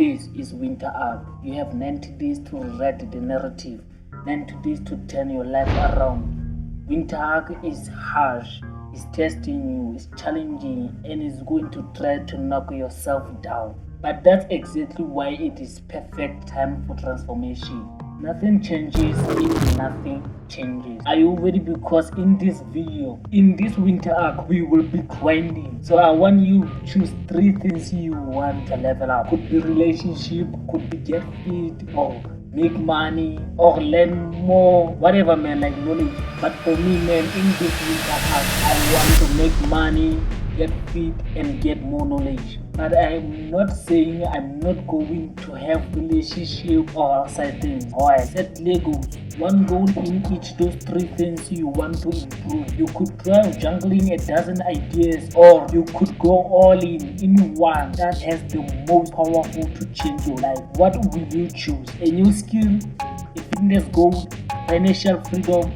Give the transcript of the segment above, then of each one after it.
days is winter arc. You have 90 days to write the narrative, 90 days to turn your life around. Winter arc is harsh, it's testing you, it's challenging, and it's going to try to knock yourself down. But that's exactly why it is perfect time for transformation. Nothing changes if nothing changes. Are you ready? Because in this video, in this winter arc, we will be grinding. So I want you to choose 3 things you want to level up. Could be relationship, could be get fit, or make money, or learn more, whatever man, like knowledge. But for me man, in this winter arc, I want to make money, get fit, and get more knowledge. But I'm not saying I'm not going to have relationship or outside things. Or I set Legos. One goal in each those 3 things you want to improve. You could try juggling a dozen ideas, or you could go all in one that has the most powerful to change your life. What will you choose? A new skill, a fitness goal, financial freedom,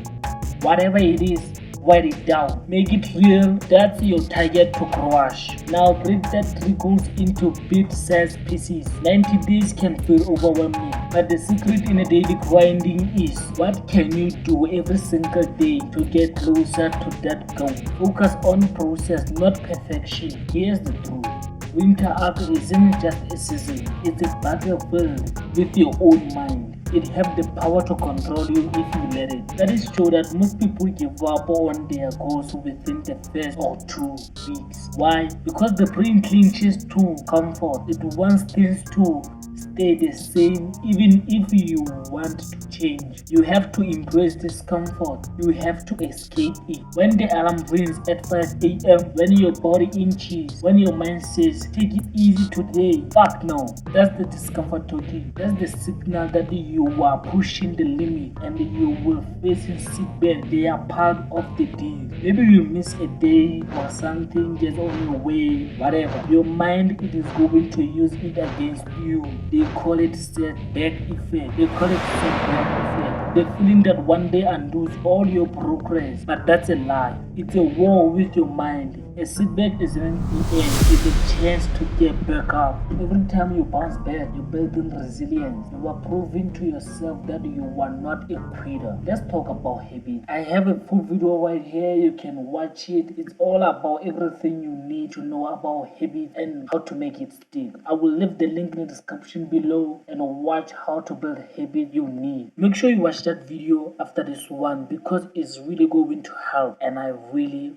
whatever it is. Write it down, make it real. That's your target to crush. Now break that 3 goals into bit-sized pieces. 90 days can feel overwhelming, but the secret in a daily grinding is what can you do every single day to get closer to that goal. Focus on process, not perfection. Here's the truth. Winter arc isn't just a season, it's a battlefield with your own mind. It has the power to control you if you let it. That is true that most people give up on their goals within the first or 2 weeks. Why? Because the brain clinches to comfort. It wants things to stay the same even if you want to change. You have to embrace discomfort. You have to escape it. When the alarm rings at 5 a.m., when your body itches, when your mind says, take it easy today, fuck no. That's the discomfort talking. That's the signal that you are pushing the limit and you will face a setback. They are part of the deal. Maybe you miss a day or something gets on your way, whatever. Your mind, it is going to use it against you. They call it setback effect. They call it setback effect. The feeling that one day undoes all your progress. But that's a lie. It's a war with your mind. A setback isn't the end, it's a chance to get back up. Every time you bounce back, you're building resilience. You are proving to yourself that you are not a quitter. Let's talk about habits. I have a full video right here, you can watch it. It's all about everything you need to know about habits and how to make it stick. I will leave the link in the description below and watch how to build habits you need. Make sure you watch that video after this one because it's really going to help and I really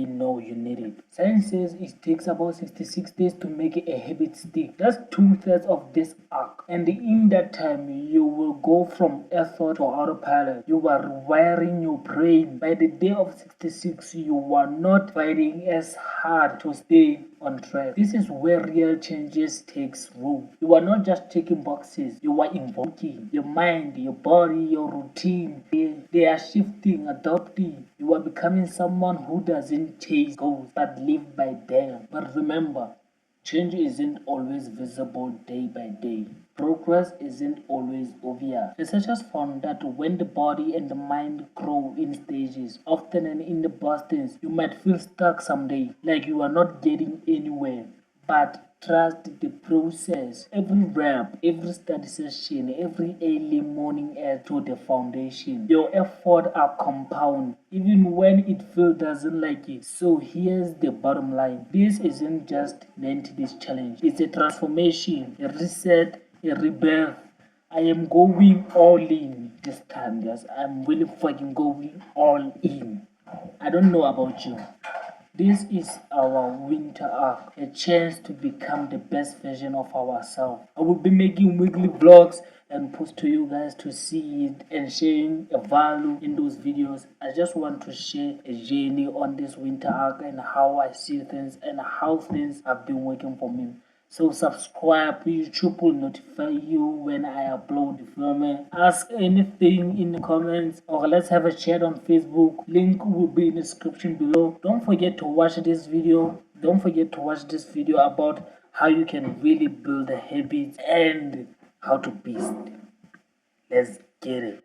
know you need it. Science says it takes about 66 days to make a habit stick. That's 2/3 of this arc. And in that time, you will go from effort to autopilot. You are rewiring your brain. By the day of 66, you are not fighting as hard to stay on track. This is where real changes takes root. You are not just checking boxes. You are invoking your mind, your body, your routine. They are shifting, adopting. You are becoming someone who doesn't chase goals but live by them. But remember, change isn't always visible day by day. Progress isn't always obvious. Researchers found that when the body and the mind grow in stages, often and in the bursts, you might feel stuck someday, like you are not getting anywhere. But trust the process. Every rep, every study session, every early morning add to the foundation. Your effort are compound, even when it feels doesn't like it. So here's the bottom line. This isn't just 90 days challenge. It's a transformation, a reset, a rebirth. I am going all in this time, guys. I'm really fucking going all in. I don't know about you. This is our winter arc, a chance to become the best version of ourselves. I will be making weekly vlogs and post to you guys to see it and sharing a value in those videos. I just want to share a journey on this winter arc and how I see things and how things have been working for me. So subscribe, YouTube will notify you when I upload the film. Ask anything in the comments or let's have a chat on Facebook. Link will be in the description below. Don't forget to watch this video. Don't forget to watch this video about how you can really build a habit and how to beast. Let's get it.